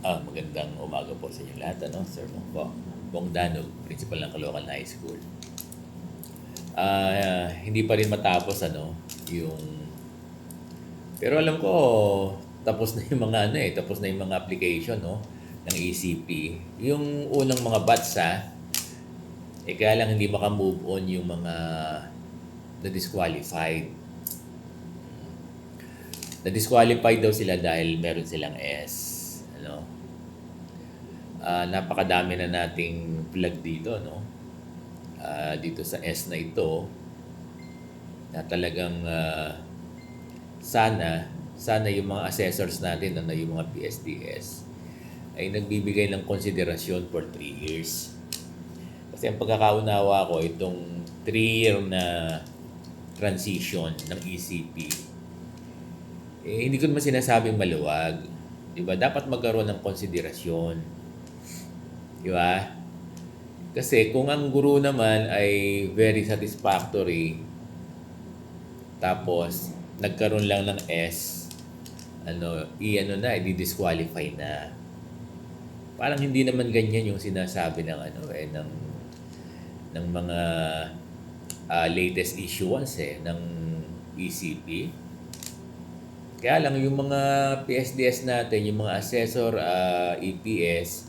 Magandang umaga po sa inyo lahat, Sir Bong Danog, principal ng Caloocan High School. Hindi pa rin matapos, yung... Pero alam ko, tapos na yung mga, tapos na yung mga application, ng ECP. Yung unang mga batch, kaya lang hindi maka-move on yung mga na-disqualified. Na-disqualified daw sila dahil meron silang S. Napakadami na nating flag dito, dito sa S na ito, na talagang sana yung mga assessors natin, yung mga PSDS, ay nagbibigay ng konsiderasyon for 3 years. Kasi ang pagkakaunawa ko, itong 3-year na transition ng ECP, hindi ko naman sinasabing maluwag. Diba? Dapat magkaroon ng konsiderasyon. Diba? Kasi kung ang guro naman ay very satisfactory, tapos nagkaroon lang ng S, i-disqualify na. Parang hindi naman ganyan yung sinasabi ng ng mga latest issuance ng ECP. Kaya lang yung mga PSDS natin, yung mga assessor EPS,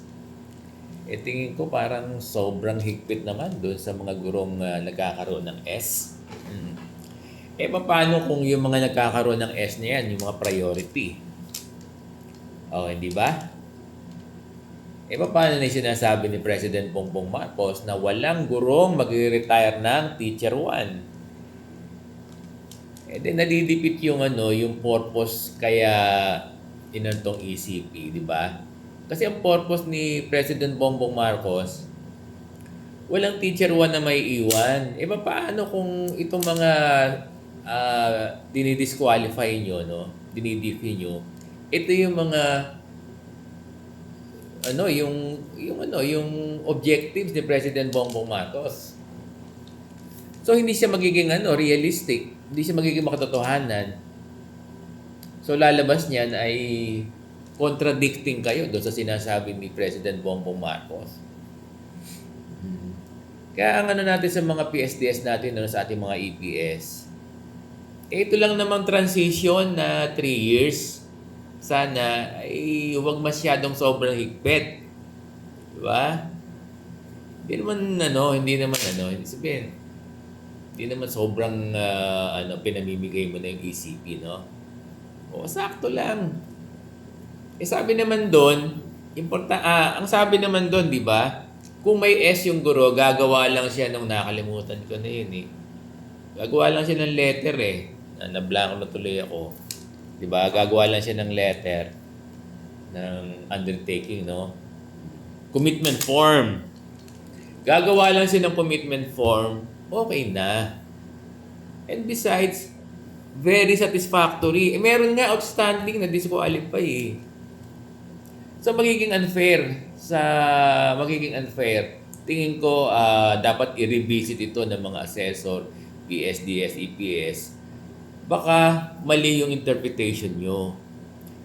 tingin ko parang sobrang higpit naman doon sa mga gurong nagkakaroon ng S. Paano kung yung mga nagkakaroon ng S na yan, yung mga priority? Okay, di ba? Paano na yung sinasabi ni President Bongbong Marcos na walang gurong mag-retire ng Teacher 1? Nadidipit yung yung purpose kaya inantong ECP, di ba? Kasi ang purpose ni President Bongbong Marcos, walang Teacher 1 na may iwan. Paano kung itong mga dinidisqualify nyo, dinidify nyo, ito yung mga yung objectives ni President Bongbong Marcos. So hindi siya magiging realistic, hindi siya magiging makatotohanan. So lalabas niyan ay contradicting kayo doon sa sinasabi ni President Bongbong Marcos. Kaya ang natin sa mga PSDS natin, sa ating mga EPS, ito lang namang transition na 3 years. Sana ay huwag masyadong sobrang higpit. Diba? Hindi naman sobrang pinamimigay mo na yung ECP, sakto lang. Sabi naman doon, ang sabi naman doon, di ba? Kung may S yung guro, gagawa lang siya nung nakalimutan ko na yun Gagawa lang siya ng letter Nablanko na tuloy ako. Di ba? Gagawa lang siya ng letter ng undertaking, Commitment form. Gagawa lang siya ng commitment form, okay na. And besides, very satisfactory. Meron nga outstanding na disqualify So magiging unfair. Tingin ko dapat i-revisit ito ng mga assessor, PSDS, EPS. Baka mali yung interpretation nyo.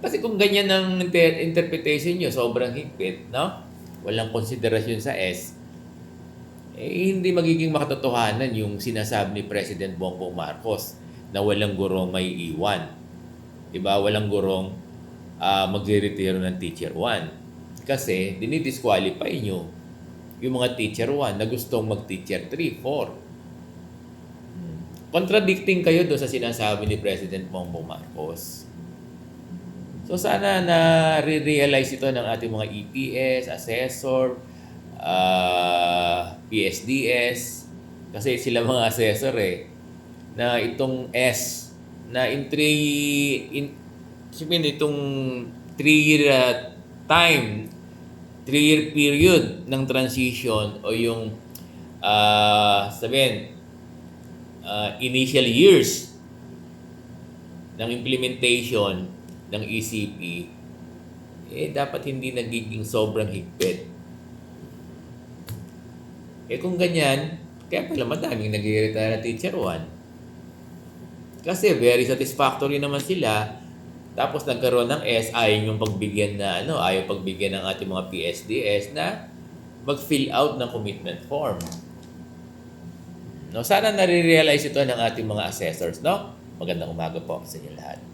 Kasi kung ganyan ang interpretation nyo, sobrang higpit, walang konsiderasyon sa S, hindi magiging makatotohanan yung sinasabi ni President Bongbong Marcos na walang gurong may iwan. Diba? Walang gurong magre-retiro ng Teacher 1. Kasi dinidisqualify nyo yung mga Teacher 1 na gustong mag-Teacher 3, 4. Contradicting kayo doon sa sinasabi ni President Bongbong Marcos. So sana na-realize ito ng ating mga EPS, assessor, PSDS, kasi sila mga assessor na itong S na itong 3-year time, 3-year period ng transition o yung initial years ng implementation ng ECP, dapat hindi nagiging sobrang higpit. Kung ganyan, kaya pala madaming nag-retire na Teacher 1. Kasi very satisfactory naman sila Tapos nagkaroon ng S, ayaw yung pagbigyan na ayaw pagbigyan ng ating mga PSDS na mag-fill out ng commitment form. No, sana nare-realize ito ng ating mga assessors, no? Magandang umaga po sa inyo lahat.